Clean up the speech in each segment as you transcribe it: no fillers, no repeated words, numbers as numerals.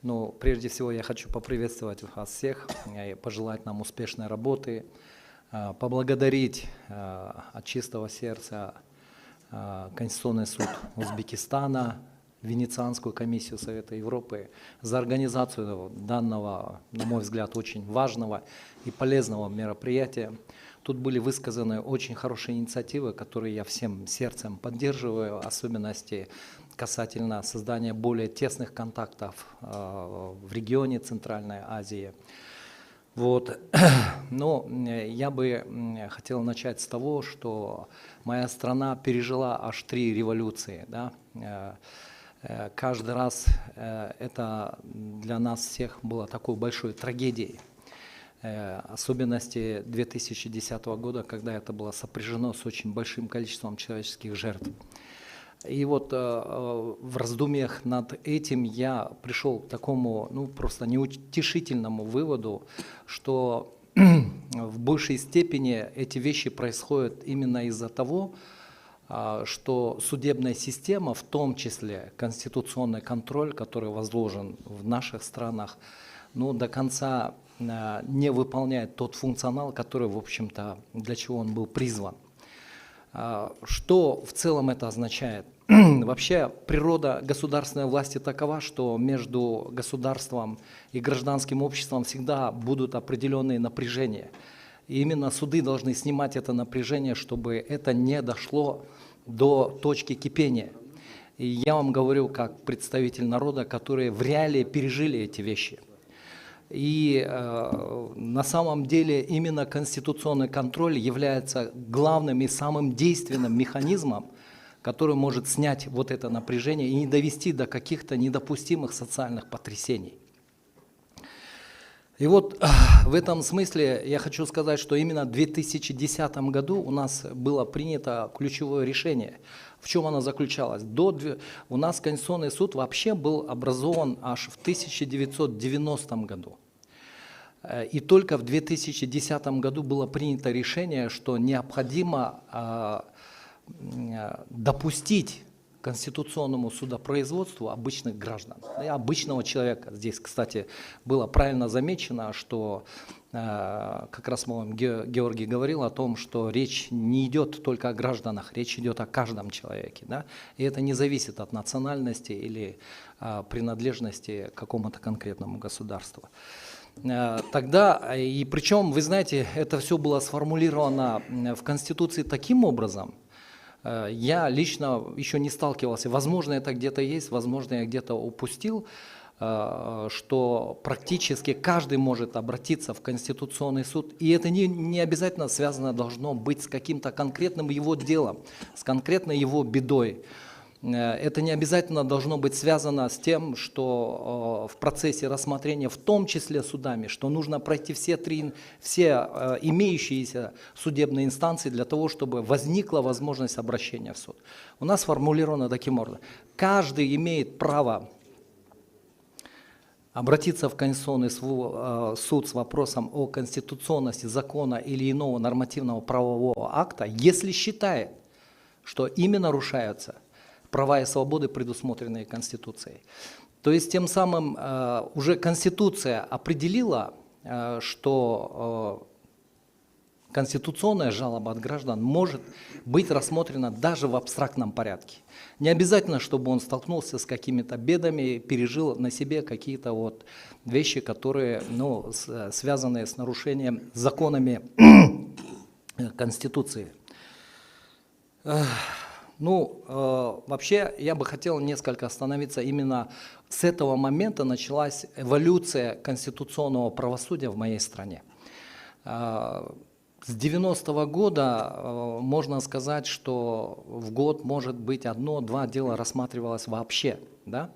Но прежде всего я хочу поприветствовать вас всех и пожелать нам успешной работы, поблагодарить от чистого сердца Конституционный суд Узбекистана, Венецианскую комиссию Совета Европы за организацию данного, на мой взгляд, очень важного и полезного мероприятия. Тут были высказаны очень хорошие инициативы, которые я всем сердцем поддерживаю, в особенности касательно создания более тесных контактов в регионе Центральной Азии. Вот. Но я бы хотел начать с того, что моя страна пережила аж 3 революции. Да? Каждый раз это для нас всех было такой большой трагедией. Особенности 2010 года, когда это было сопряжено с очень большим количеством человеческих жертв. И вот в раздумьях над этим я пришел к такому, просто неутешительному выводу, что в большей степени эти вещи происходят именно из-за того, что судебная система, в том числе конституционный контроль, который возложен в наших странах, до конца не выполняет тот функционал, который, в общем-то, для чего он был призван. Что в целом это означает? Вообще природа государственной власти такова, что между государством и гражданским обществом всегда будут определенные напряжения. И именно суды должны снимать это напряжение, чтобы это не дошло до точки кипения. И я вам говорю как представитель народа, которые в реалии пережили эти вещи. И на самом деле именно конституционный контроль является главным и самым действенным механизмом, который может снять вот это напряжение и не довести до каких-то недопустимых социальных потрясений. И вот в этом смысле я хочу сказать, что именно в 2010 году у нас было принято ключевое решение. В чем оно заключалось? У нас Конституционный суд вообще был образован аж в 1990 году. И только в 2010 году было принято решение, что необходимо допустить конституционному судопроизводству обычных граждан, обычного человека. Здесь, кстати, было правильно замечено, что как раз Георгий говорил о том, что речь не идет только о гражданах, речь идет о каждом человеке. Да? И это не зависит от национальности или принадлежности к какому-то конкретному государству. Тогда, и причем, вы знаете, это все было сформулировано в Конституции таким образом, я лично еще не сталкивался, возможно, это где-то есть, возможно, я где-то упустил, что практически каждый может обратиться в Конституционный суд, и это не обязательно связано должно быть с каким-то конкретным его делом, с конкретной его бедой. Это не обязательно должно быть связано с тем, что в процессе рассмотрения, в том числе судами, что нужно пройти все имеющиеся судебные инстанции для того, чтобы возникла возможность обращения в суд. У нас сформулировано таким образом. Каждый имеет право обратиться в Конституционный суд с вопросом о конституционности закона или иного нормативного правового акта, если считает, что ими нарушаются права и свободы, предусмотренные Конституцией. То есть тем самым уже Конституция определила, что конституционная жалоба от граждан может быть рассмотрена даже в абстрактном порядке. Не обязательно, чтобы он столкнулся с какими-то бедами, пережил на себе какие-то вещи, которые связаны с нарушением законами Конституции. Вообще, я бы хотел несколько остановиться, именно с этого момента началась эволюция конституционного правосудия в моей стране. С 90-го года можно сказать, что в год, может быть, 1-2 дела рассматривалось вообще, да?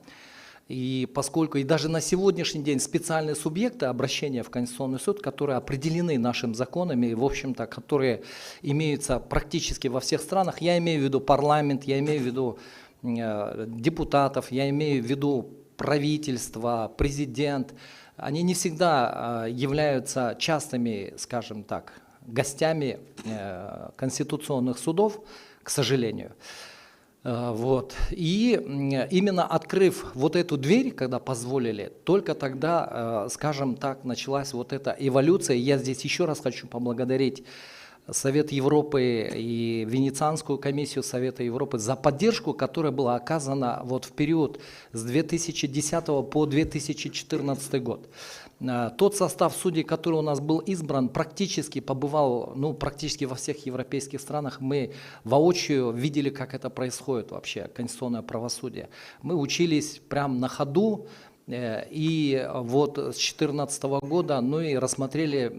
И поскольку и даже на сегодняшний день специальные субъекты обращения в Конституционный суд, которые определены нашими законами, в общем-то, которые имеются практически во всех странах, я имею в виду парламент, я имею в виду депутатов, я имею в виду правительство, президент, они не всегда являются частыми, скажем так, гостями конституционных судов, к сожалению. Вот. И именно открыв вот эту дверь, когда позволили, только тогда, скажем так, началась вот эта эволюция. Я здесь еще раз хочу поблагодарить Совет Европы и Венецианскую комиссию Совета Европы за поддержку, которая была оказана вот в период с 2010 по 2014 год. Тот состав судей, который у нас был избран, практически побывал, ну, практически во всех европейских странах. Мы воочию видели, как это происходит вообще, конституционное правосудие. Мы учились прямо на ходу, и вот с 2014 года, ну и рассмотрели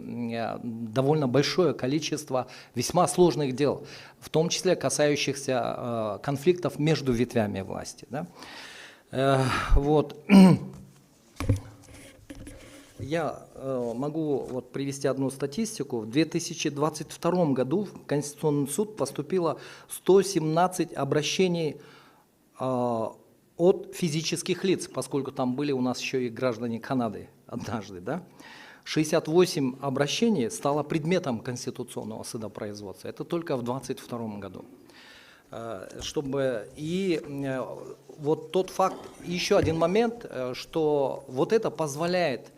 довольно большое количество весьма сложных дел, в том числе касающихся конфликтов между ветвями власти. Да? Вот. Я могу вот привести одну статистику. В 2022 году в Конституционный суд поступило 117 обращений от физических лиц, поскольку там были у нас еще и граждане Канады однажды. Да? 68 обращений стало предметом Конституционного судопроизводства. Это только в 2022 году. И вот тот факт, еще один момент, что вот это позволяет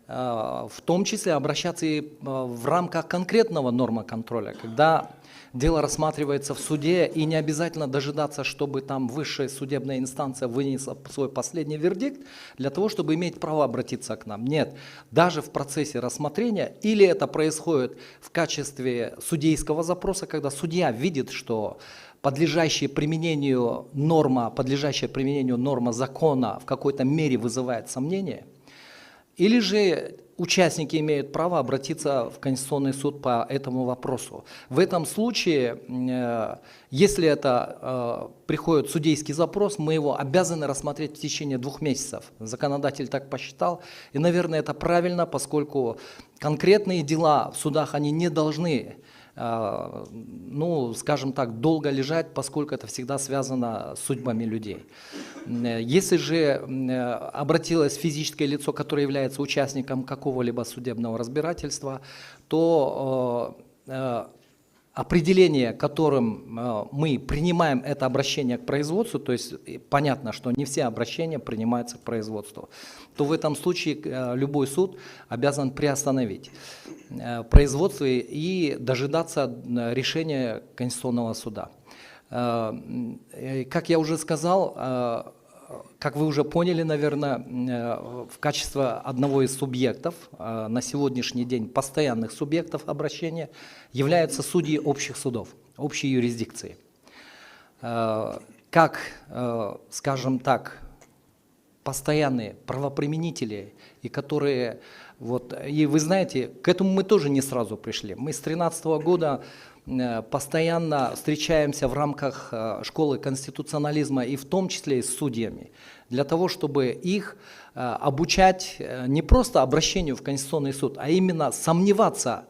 в том числе обращаться и в рамках конкретного нормоконтроля, когда дело рассматривается в суде, и не обязательно дожидаться, чтобы там высшая судебная инстанция вынесла свой последний вердикт, для того, чтобы иметь право обратиться к нам. Нет, даже в процессе рассмотрения, или это происходит в качестве судейского запроса, когда судья видит, что подлежащая применению норма закона в какой-то мере вызывает сомнения, или же участники имеют право обратиться в Конституционный суд по этому вопросу. В этом случае, если это приходит судейский запрос, мы его обязаны рассмотреть в течение 2 месяцев. Законодатель так посчитал, и, наверное, это правильно, поскольку конкретные дела в судах, они не должны, ну, скажем так, долго лежать, поскольку это всегда связано с судьбами людей. Если же обратилось физическое лицо, которое является участником какого-либо судебного разбирательства, то определение, которым мы принимаем это обращение к производству, то есть понятно, что не все обращения принимаются к производству, то в этом случае любой суд обязан приостановить производство и дожидаться решения Конституционного суда. Как я уже сказал, как вы уже поняли, наверное, в качестве одного из субъектов, на сегодняшний день постоянных субъектов обращения, являются судьи общих судов, общей юрисдикции. Как, скажем так, постоянные правоприменители, и которые, вот, и вы знаете, к этому мы тоже не сразу пришли. Мы с 2013 года постоянно встречаемся в рамках школы конституционализма и в том числе и с судьями, для того, чтобы их обучать не просто обращению в Конституционный суд, а именно сомневаться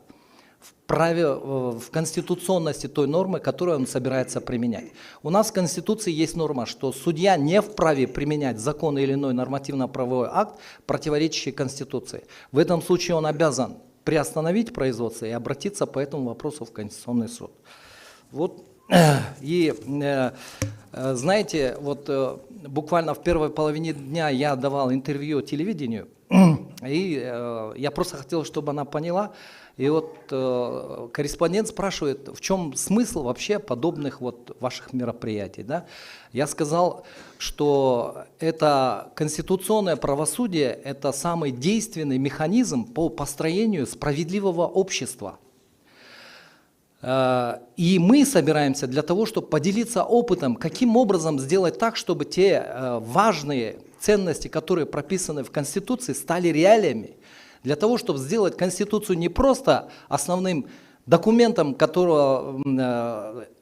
в праве, в конституционности той нормы, которую он собирается применять. У нас в Конституции есть норма, что судья не вправе применять закон или иной нормативно-правовой акт, противоречащий Конституции. В этом случае он обязан приостановить производство и обратиться по этому вопросу в Конституционный суд. Вот, и знаете, вот буквально в первой половине дня я давал интервью телевидению, и я просто хотел, чтобы она поняла. И вот корреспондент спрашивает, в чем смысл вообще подобных вот ваших мероприятий. Да? Я сказал, что это конституционное правосудие, это самый действенный механизм по построению справедливого общества. И мы собираемся для того, чтобы поделиться опытом, каким образом сделать так, чтобы те важные ценности, которые прописаны в Конституции, стали реалиями. Для того, чтобы сделать Конституцию не просто основным документом,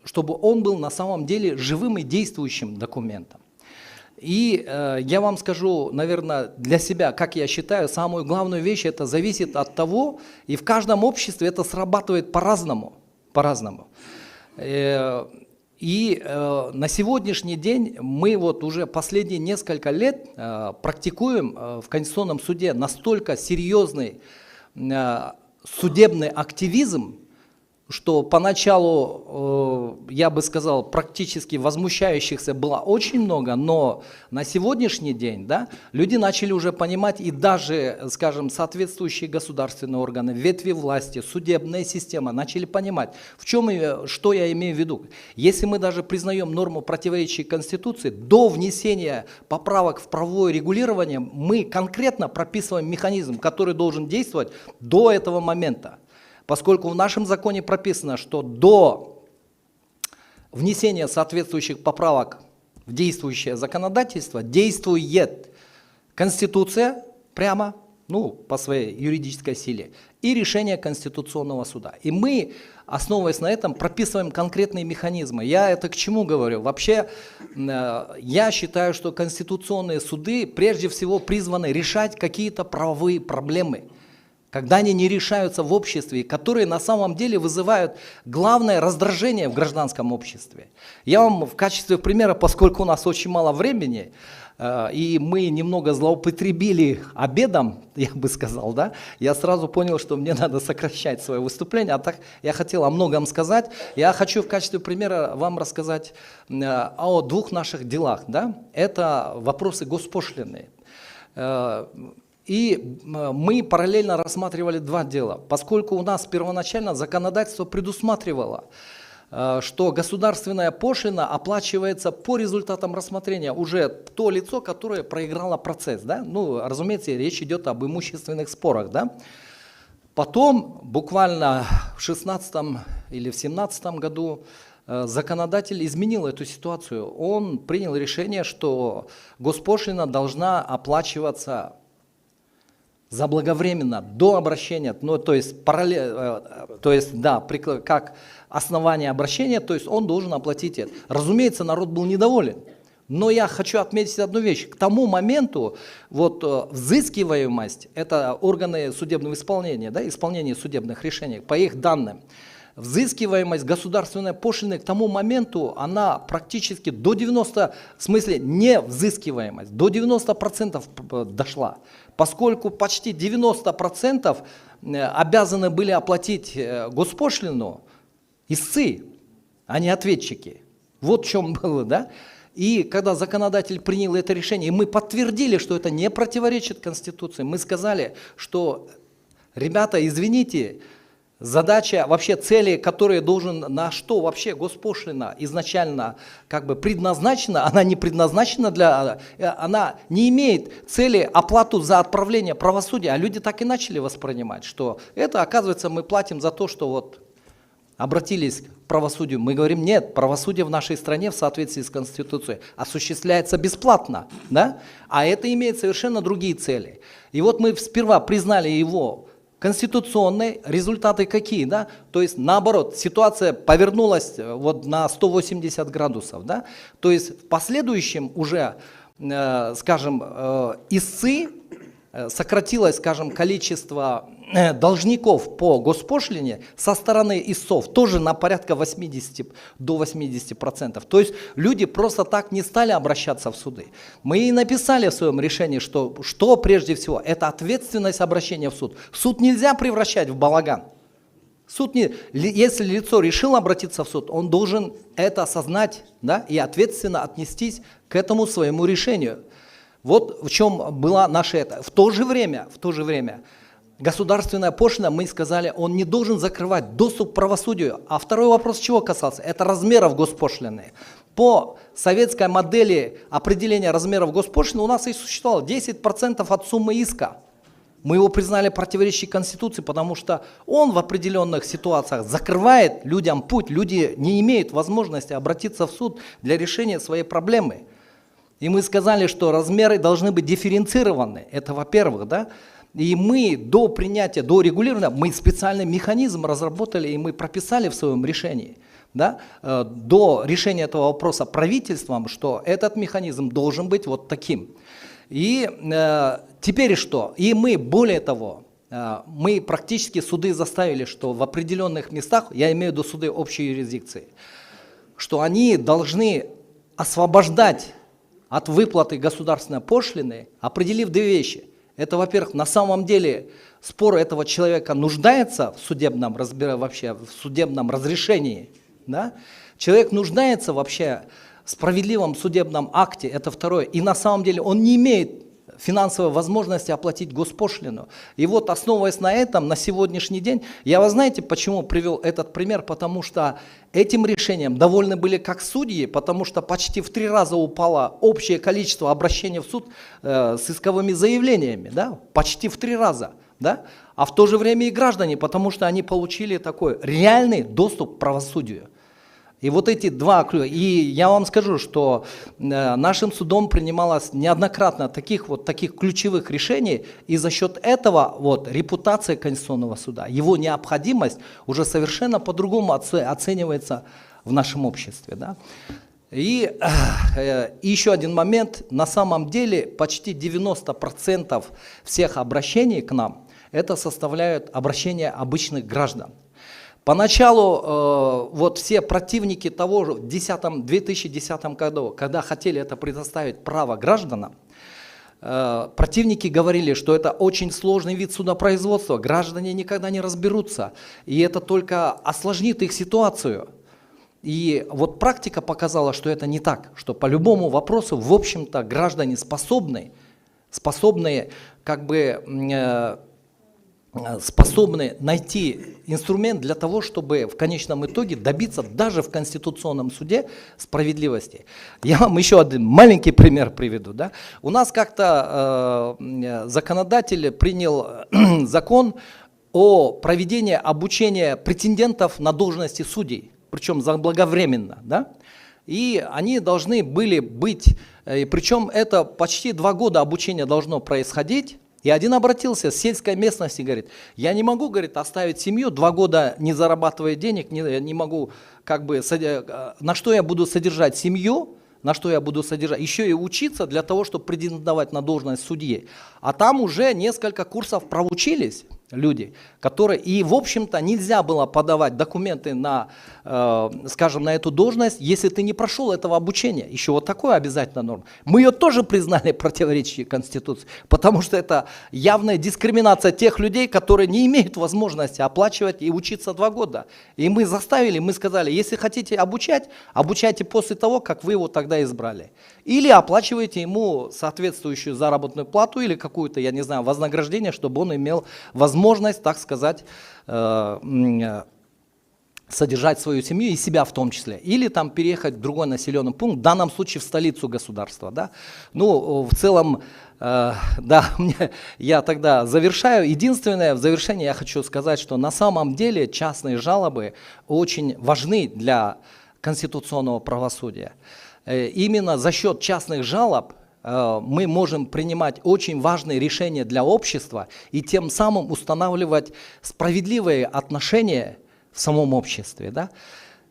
чтобы он был на самом деле живым и действующим документом. И я вам скажу, наверное, для себя, как я считаю, самую главную вещь, это зависит от того, и в каждом обществе это срабатывает по-разному. И на сегодняшний день мы вот уже последние несколько лет практикуем в Конституционном суде настолько серьезный судебный активизм, что поначалу, я бы сказал, практически возмущающихся было очень много, но на сегодняшний день, да, люди начали уже понимать, и даже, скажем, соответствующие государственные органы, ветви власти, судебная система начали понимать, что я имею в виду. Если мы даже признаем норму, противоречащей Конституции, до внесения поправок в правовое регулирование мы конкретно прописываем механизм, который должен действовать до этого момента. Поскольку в нашем законе прописано, что до внесения соответствующих поправок в действующее законодательство действует Конституция прямо, по своей юридической силе, и решение Конституционного суда. И мы, основываясь на этом, прописываем конкретные механизмы. Я это к чему говорю? Вообще, я считаю, что конституционные суды прежде всего призваны решать какие-то правовые проблемы, когда они не решаются в обществе, которые на самом деле вызывают главное раздражение в гражданском обществе. Я вам в качестве примера, поскольку у нас очень мало времени, и мы немного злоупотребили обедом, я бы сказал, да, я сразу понял, что мне надо сокращать свое выступление, а так я хотел о многом сказать. Я хочу в качестве примера вам рассказать о двух наших делах, да, это вопросы госпошлины. И мы параллельно рассматривали два дела, поскольку у нас первоначально законодательство предусматривало, что государственная пошлина оплачивается по результатам рассмотрения уже то лицо, которое проиграло процесс. Да? Разумеется, речь идет об имущественных спорах. Да? Потом, буквально в 2016 или в 2017 году, законодатель изменил эту ситуацию. Он принял решение, что госпошлина должна оплачиваться заблаговременно, до обращения, как основание обращения, то есть он должен оплатить это. Разумеется, народ был недоволен, но я хочу отметить одну вещь. К тому моменту взыскиваемость, это органы судебного исполнения, да, исполнение судебных решений, по их данным, взыскиваемость государственной пошлины к тому моменту, она практически до 90%, в смысле не взыскиваемость, до 90% дошла. Поскольку почти 90% обязаны были оплатить госпошлину истцы, а не ответчики. Вот в чем было, да? И когда законодатель принял это решение, и мы подтвердили, что это не противоречит Конституции, мы сказали, что, ребята, извините, задача, вообще цели, которые на что вообще госпошлина изначально предназначена, она не предназначена она не имеет цели оплату за отправление правосудия, а люди так и начали воспринимать, что это, оказывается, мы платим за то, что обратились к правосудию. Мы говорим, нет, правосудие в нашей стране в соответствии с Конституцией осуществляется бесплатно, да? А это имеет совершенно другие цели. И мы сперва признали его конституционные, результаты какие, да? То есть наоборот, ситуация повернулась на 180 градусов, да? То есть в последующем уже, истцы, сократилось, количество должников по госпошлине со стороны истцов тоже на порядка 80 до 80%. То есть люди просто так не стали обращаться в суды. Мы и написали в своем решении, что прежде всего это ответственность обращения в суд. Суд нельзя превращать в балаган. Если лицо решило обратиться в суд, он должен это осознать, да, и ответственно отнестись к этому своему решению. Вот в чем была наша это. В то же время государственная пошлина, мы сказали, он не должен закрывать доступ к правосудию. А второй вопрос чего касался? Это размеров госпошлины. По советской модели определения размеров госпошлины у нас и существовало 10% от суммы иска. Мы его признали противоречащей Конституции, потому что он в определенных ситуациях закрывает людям путь, люди не имеют возможности обратиться в суд для решения своей проблемы. И мы сказали, что размеры должны быть дифференцированы, это во-первых, да. И мы до принятия, до регулирования, мы специальный механизм разработали и мы прописали в своем решении, да, до решения этого вопроса правительством, что этот механизм должен быть вот таким. И теперь что? И мы, более того, мы практически суды заставили, что в определенных местах, я имею в виду суды общей юрисдикции, что они должны освобождать от выплаты государственной пошлины, определив две вещи. Это, во-первых, на самом деле спор этого человека нуждается в судебном, вообще, в судебном разрешении. Да? Человек нуждается вообще в справедливом судебном акте, это второе. И на самом деле он не имеет финансовой возможности оплатить госпошлину. И вот, основываясь на этом, на сегодняшний день, я, вы знаете, почему привел этот пример? Потому что этим решением довольны были как судьи, потому что почти в 3 раза упало общее количество обращений в суд с исковыми заявлениями, да? Почти в 3 раза. Да? А в то же время и граждане, потому что они получили такой реальный доступ к правосудию. И вот эти два ключа. И я вам скажу, что нашим судом принималось неоднократно таких ключевых решений, и за счет этого репутация Конституционного суда, его необходимость уже совершенно по-другому оценивается в нашем обществе. Да? И еще один момент. На самом деле почти 90% всех обращений к нам это составляют обращения обычных граждан. Поначалу все противники того же в 2010 году, когда хотели это предоставить право гражданам, противники говорили, что это очень сложный вид судопроизводства, граждане никогда не разберутся, и это только осложнит их ситуацию. И вот практика показала, что это не так, что по любому вопросу, в общем-то, граждане способны найти инструмент для того, чтобы в конечном итоге добиться даже в Конституционном суде справедливости. Я вам еще один маленький пример приведу. Да? У нас как-то законодатель принял закон о проведении обучения претендентов на должности судей, причем заблаговременно. Да? И они должны были быть, причем это почти 2 года обучения должно происходить. И один обратился с сельской местности, говорит, я не могу, говорит, оставить семью, 2 года не зарабатывая денег, не могу, на что я буду содержать семью, еще и учиться для того, чтобы претендовать на должность судьи. А там уже несколько курсов проучились люди, которые, и в общем-то нельзя было подавать документы на, на эту должность, если ты не прошел этого обучения. Еще вот такое обязательно норма. Мы ее тоже признали противоречащей Конституции, потому что это явная дискриминация тех людей, которые не имеют возможности оплачивать и учиться 2 года. И мы сказали, если хотите обучать, обучайте после того, как вы его тогда избрали. Или оплачивайте ему соответствующую заработную плату или какую-то, я не знаю, вознаграждение, чтобы он имел возможность, так сказать, содержать свою семью и себя в том числе. Или там переехать в другой населенный пункт, в данном случае в столицу государства. Да? Ну, в целом, я тогда завершаю. Единственное, в завершении я хочу сказать, что на самом деле частные жалобы очень важны для конституционного правосудия. Именно за счет частных жалоб мы можем принимать очень важные решения для общества и тем самым устанавливать справедливые отношения в самом обществе. Да?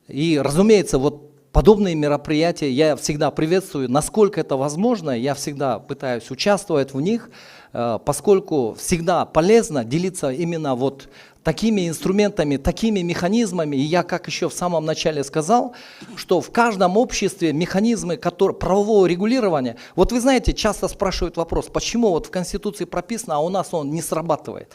И, разумеется, вот подобные мероприятия я всегда приветствую, насколько это возможно, я всегда пытаюсь участвовать в них, поскольку всегда полезно делиться именно вот такими инструментами, такими механизмами. И я, как еще в самом начале сказал, что в каждом обществе механизмы правового регулирования, вот вы знаете, часто спрашивают вопрос, почему вот в Конституции прописано, а у нас он не срабатывает.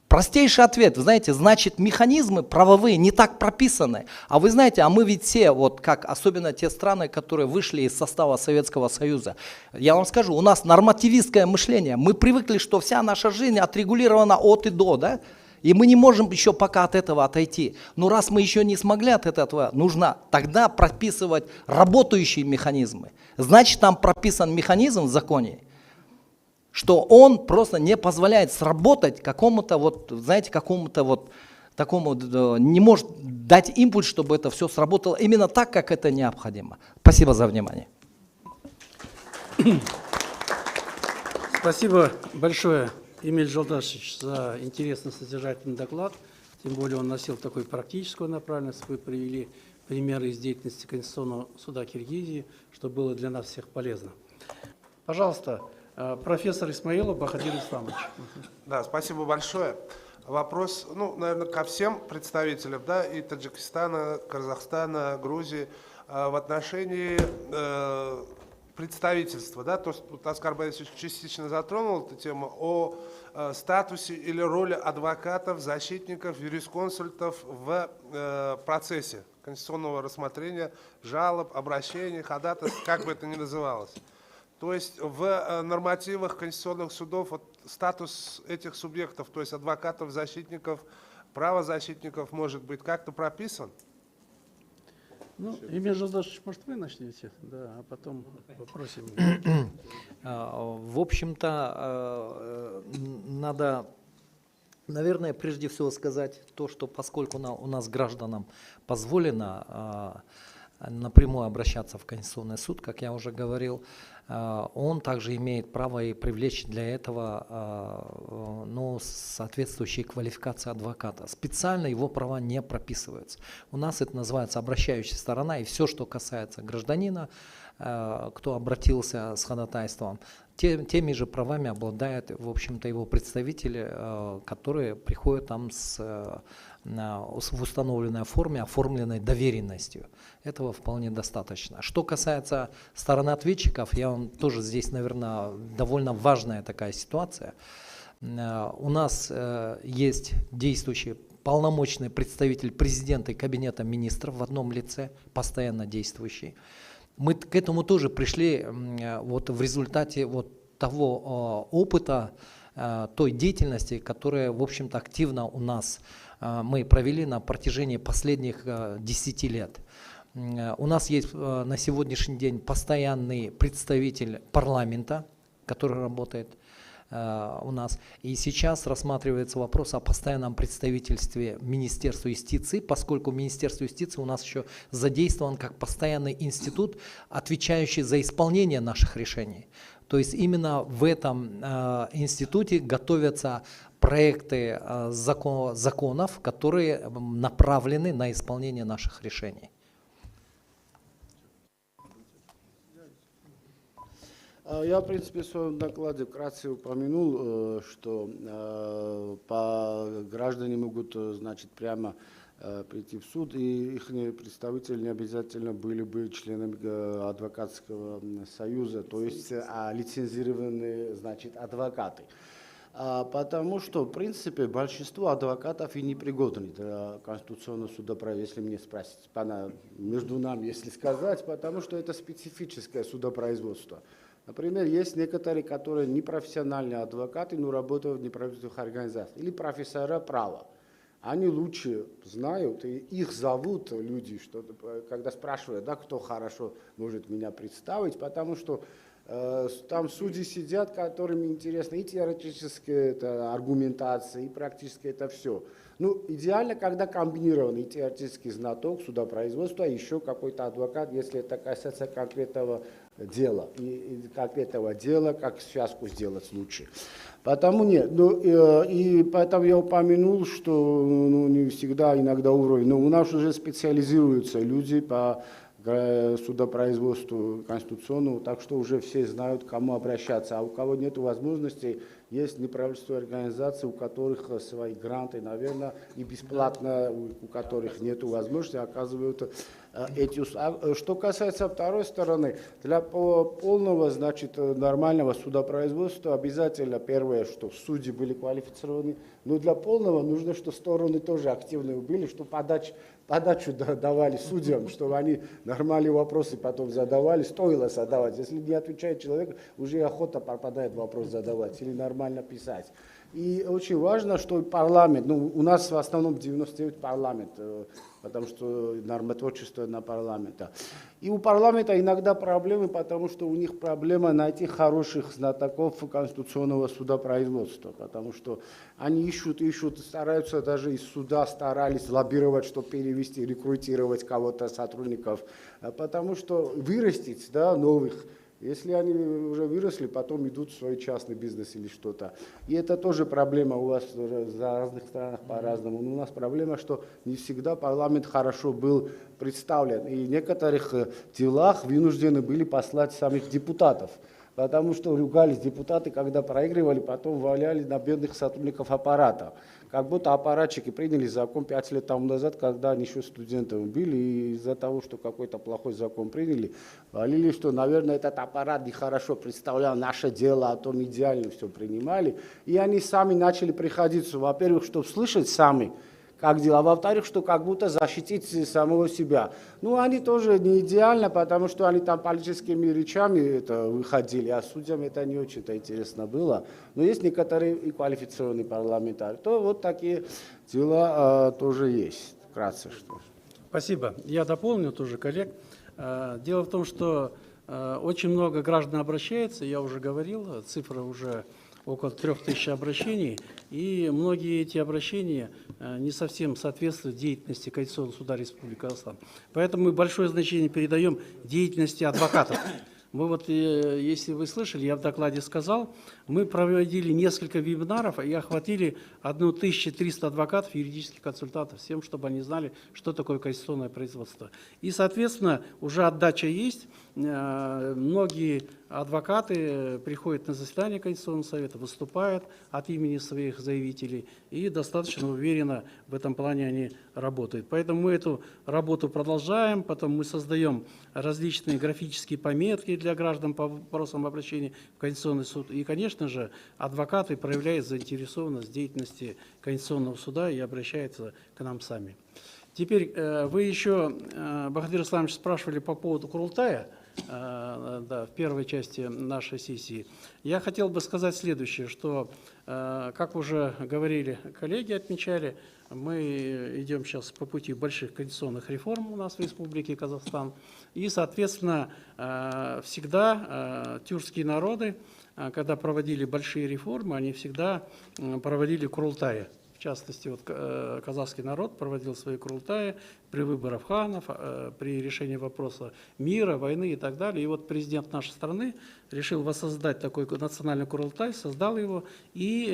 Простейший ответ, вы знаете, значит механизмы правовые не так прописаны. А вы знаете, а мы ведь все, вот как особенно те страны, которые вышли из состава Советского Союза, я вам скажу, у нас нормативистское мышление. Мы привыкли, что вся наша жизнь отрегулирована от и до, да? И мы не можем еще пока от этого отойти. Но раз мы еще не смогли от этого, нужно тогда прописывать работающие механизмы. Значит, там прописан механизм в законе, что он просто не позволяет сработать какому-то такому, не может дать импульс, чтобы это все сработало именно так, как это необходимо. Спасибо за внимание. Спасибо большое, Эмиль Жолдашевич, за интересный содержательный доклад. Тем более он носил такую практическую направленность. Вы привели примеры из деятельности Конституционного суда Киргизии, что было для нас всех полезно. Пожалуйста, профессор Исмаилов Бахадир Исламович. Да, спасибо большое. Вопрос, наверное, ко всем представителям, да, и Таджикистана, Казахстана, Грузии в отношении представительства, да, то, что вот Оскар Борисович частично затронул эту тему, о статусе или роли адвокатов, защитников, юрисконсультов в процессе конституционного рассмотрения жалоб, обращений, ходатайств, как бы это ни называлось. То есть в нормативах конституционных судов вот, статус этих субъектов, то есть адвокатов, защитников, правозащитников, может быть как-то прописан? Ну, Эмиль Жолдашевич, может, вы начнете, да, а потом попросим. В общем-то, надо, наверное, прежде всего сказать то, что поскольку у нас гражданам позволено напрямую обращаться в Конституционный суд, как я уже говорил, он также имеет право и привлечь для этого соответствующие квалификации адвоката. Специально его права не прописываются. У нас это называется обращающая сторона, и все, что касается гражданина, кто обратился с ходатайством, теми же правами обладают, в общем-то, его представители, которые приходят там в установленной форме, оформленной доверенностью. Этого вполне достаточно. Что касается стороны ответчиков, я вам тоже здесь, наверное, довольно важная такая ситуация. У нас есть действующий полномочный представитель президента и кабинета министров в одном лице, постоянно действующий. Мы к этому тоже пришли вот в результате вот того опыта, той деятельности, которая, в общем-то, активно у нас мы провели на протяжении последних 10 лет. У нас есть на сегодняшний день постоянный представитель парламента, который работает у нас. И сейчас рассматривается вопрос о постоянном представительстве Министерства юстиции, поскольку Министерство юстиции у нас еще задействован как постоянный институт, отвечающий за исполнение наших решений. То есть именно в этом институте готовятся проекты законов, которые направлены на исполнение наших решений. Я, в принципе, в своем докладе вкратце упомянул, что граждане могут, значит, прямо прийти в суд, и их представители не обязательно были бы членами адвокатского союза, то есть лицензированные, значит, адвокаты. Потому что, в принципе, большинство адвокатов и непригодны для Конституционного суда, если мне спросить, между нами, если сказать, потому что это специфическое судопроизводство. Например, есть некоторые, которые непрофессиональные адвокаты, но работают в неправительственных организациях, или профессора права. Они лучше знают, и их зовут люди, что, когда спрашивают, да, кто хорошо может меня представить, потому что там судьи сидят, которым интересно и теоретическая аргументация, и практически это все. Ну, идеально, когда комбинированный теоретический знаток судопроизводства, еще какой-то адвокат, если это касается конкретного дела. И конкретного дела, как связку сделать лучше. Потому нет. И поэтому я упомянул, что не всегда, иногда уровень. Но у нас уже специализируются люди по судопроизводству конституционному, так что уже все знают, к кому обращаться. А у кого нет возможности, есть неправительственные организации, у которых свои гранты, наверное, и бесплатно, у которых нет возможности, оказывают эти услуги. Что касается второй стороны, для полного, значит, нормального судопроизводства обязательно первое, что судьи были квалифицированы, но для полного нужно, чтобы стороны тоже активные были, чтобы подачу давали судьям, чтобы они нормальные вопросы потом задавали, стоило задавать. Если не отвечает человек, уже охота пропадает вопрос задавать или нормально писать. И очень важно, что парламент, у нас в основном 99 парламент, потому что нормотворчество на парламента. И у парламента иногда проблемы, потому что у них проблема найти хороших знатоков конституционного судопроизводства, потому что они ищут, стараются даже из суда старались лоббировать, чтобы перевести, рекрутировать кого-то, сотрудников, потому что вырастить, да, новых. Если они уже выросли, потом идут в свой частный бизнес или что-то. И это тоже проблема у вас в разных странах по-разному. Но у нас проблема, что не всегда парламент хорошо был представлен. И в некоторых делах вынуждены были послать самих депутатов. Потому что ругались депутаты, когда проигрывали, потом валяли на бедных сотрудников аппарата, как будто аппаратчики приняли закон 5 лет тому назад, когда они еще студентами были, и из-за того, что какой-то плохой закон приняли, валили, что, наверное, этот аппарат нехорошо представлял наше дело, а то мы идеально все принимали. И они сами начали приходить, во-первых, чтобы слышать сами, как дела, а во-вторых, что как будто защитить самого себя. Ну, они тоже не идеально, потому что они там политическими речами это выходили, а судьям это не очень-то интересно было. Но есть некоторые и квалифицированные парламентарии. То вот такие дела тоже есть. Вкратце что. Спасибо. Я дополню тоже коллег. Дело в том, что очень много граждан обращается, я уже говорил, цифра уже около 3000 обращений, и многие эти обращения не совсем соответствуют деятельности Конституционного суда Республики Казахстан. Поэтому мы большое значение передаем деятельности адвокатов. Мы вот, если вы слышали, я в докладе сказал, мы проводили несколько вебинаров и охватили 1300 адвокатов, юридических консультантов, всем, чтобы они знали, что такое конституционное производство. И, соответственно, уже отдача есть. Многие адвокаты приходят на заседание Конституционного совета, выступают от имени своих заявителей и достаточно уверенно в этом плане они работают. Поэтому мы эту работу продолжаем, потом мы создаем различные графические пометки для граждан по вопросам обращения в Конституционный суд. И, конечно же, адвокаты проявляют заинтересованность в деятельности Конституционного суда и обращаются к нам сами. Теперь вы еще, Бахадыр Исламович, спрашивали по поводу Курултая, да, в первой части нашей сессии. Я хотел бы сказать следующее, что, как уже говорили коллеги, отмечали, мы идем сейчас по пути больших конституционных реформ у нас в Республике Казахстан. И, соответственно, всегда тюркские народы, когда проводили большие реформы, они всегда проводили Курултаи. В частности, вот, казахский народ проводил свои Курултаи при выборах ханов, при решении вопроса мира, войны и так далее. И вот президент нашей страны решил воссоздать такой национальный Курултай, создал его, и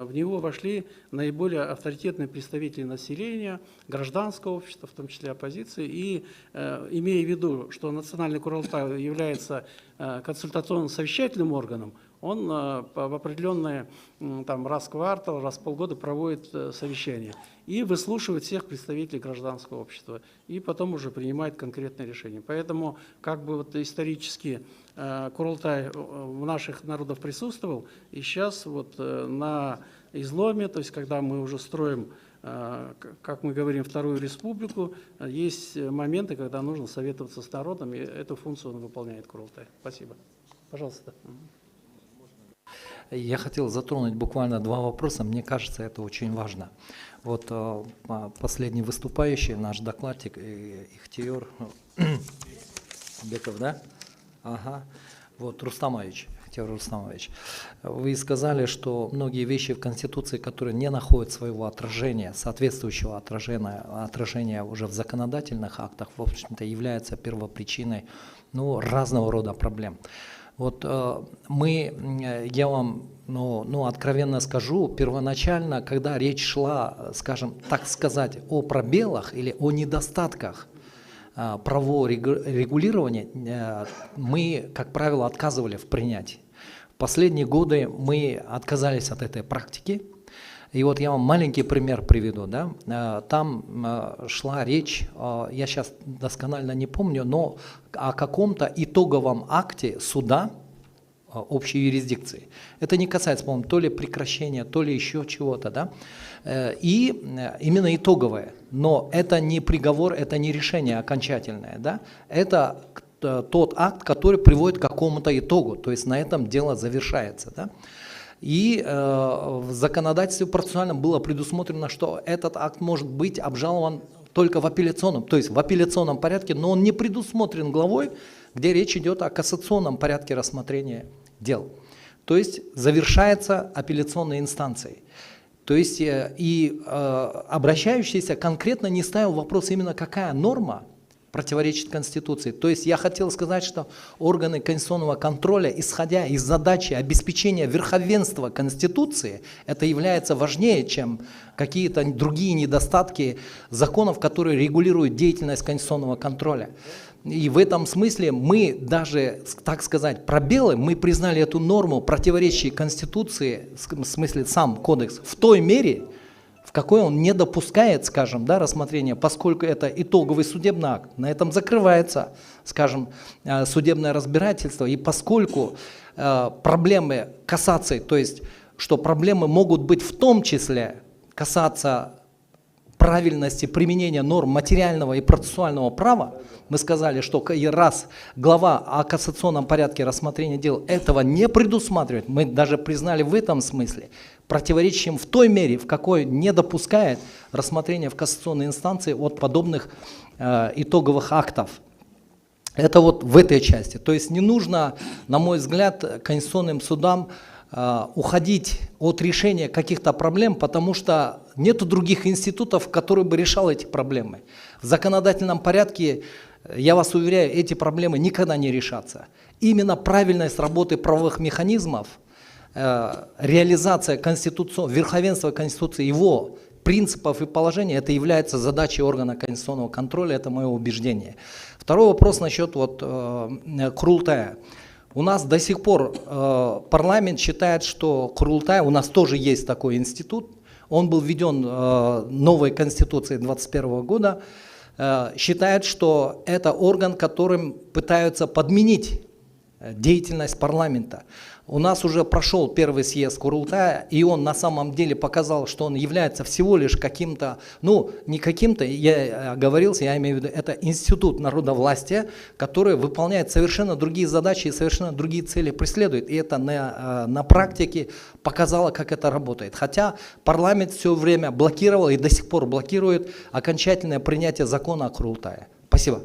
в него вошли наиболее авторитетные представители населения, гражданского общества, в том числе оппозиции. И имея в виду, что национальный Курултай является консультационно-совещательным органом, он в определенные там, раз в квартал, раз в полгода проводит совещания и выслушивает всех представителей гражданского общества, и потом уже принимает конкретные решения. Поэтому как бы вот исторически Курултай в наших народов присутствовал, и сейчас вот на изломе, то есть когда мы уже строим, как мы говорим, Вторую Республику, есть моменты, когда нужно советоваться с народом, и эту функцию он выполняет, Курултай. Спасибо. Пожалуйста. Я хотел затронуть буквально два вопроса, мне кажется, это очень важно. Вот последний выступающий, наш докладчик, Ихтиер Беков, да? Ага. Вот, Рустамович, Ихтиер Рустамович, вы сказали, что многие вещи в Конституции, которые не находят своего отражения, соответствующего отражения уже в законодательных актах, в общем-то, являются первопричиной разного рода проблем. Вот я вам откровенно скажу, первоначально, когда речь шла, скажем, так сказать, о пробелах или о недостатках правового регулирования, мы, как правило, отказывали в принятии. В последние годы мы отказались от этой практики. И вот я вам маленький пример приведу. Да? Там шла речь, я сейчас досконально не помню, но о каком-то итоговом акте суда общей юрисдикции. Это не касается, по-моему, то ли прекращения, то ли еще чего-то. Да? И именно итоговое. Но это не приговор, это не решение окончательное. Да? Это тот акт, который приводит к какому-то итогу. То есть на этом дело завершается. Да? И в законодательстве процессуальном было предусмотрено, что этот акт может быть обжалован только в апелляционном, то есть в апелляционном порядке, но он не предусмотрен главой, где речь идет о кассационном порядке рассмотрения дел. То есть завершается апелляционной инстанцией. То есть обращающийся конкретно не ставил вопрос именно какая норма противоречит Конституции. То есть я хотел сказать, что органы конституционного контроля, исходя из задачи обеспечения верховенства Конституции, это является важнее, чем какие-то другие недостатки законов, которые регулируют деятельность конституционного контроля. И в этом смысле мы даже, так сказать, пробелы, мы признали эту норму, противоречащей Конституции, в смысле сам кодекс, в той мере, в какой он не допускает, скажем, да, рассмотрения, поскольку это итоговый судебный акт. На этом закрывается, скажем, судебное разбирательство. И поскольку проблемы кассации, то есть, что проблемы могут быть в том числе касаться правильности применения норм материального и процессуального права, мы сказали, что раз глава о кассационном порядке рассмотрения дел этого не предусматривает, мы даже признали в этом смысле противоречием в той мере, в какой не допускает рассмотрение в кассационной инстанции от подобных итоговых актов. Это вот в этой части. То есть не нужно, на мой взгляд, конституционным судам уходить от решения каких-то проблем, потому что нет других институтов, которые бы решали эти проблемы. В законодательном порядке, я вас уверяю, эти проблемы никогда не решатся. Именно правильность работы правовых механизмов, реализация верховенства Конституции, его принципов и положений, это является задачей органа конституционного контроля, это мое убеждение. Второй вопрос насчет Курултая. У нас до сих пор парламент считает, что Курултай, у нас тоже есть такой институт, он был введен новой Конституцией 2021 года, считает, что это орган, которым пытаются подменить деятельность парламента. У нас уже прошел первый съезд Курултая, и он на самом деле показал, что он является всего лишь каким-то, ну не каким-то, я оговорился, я имею в виду, это институт народовластия, который выполняет совершенно другие задачи и совершенно другие цели преследует. И это на практике показало, как это работает. Хотя парламент все время блокировал и до сих пор блокирует окончательное принятие закона о Курултае. Спасибо.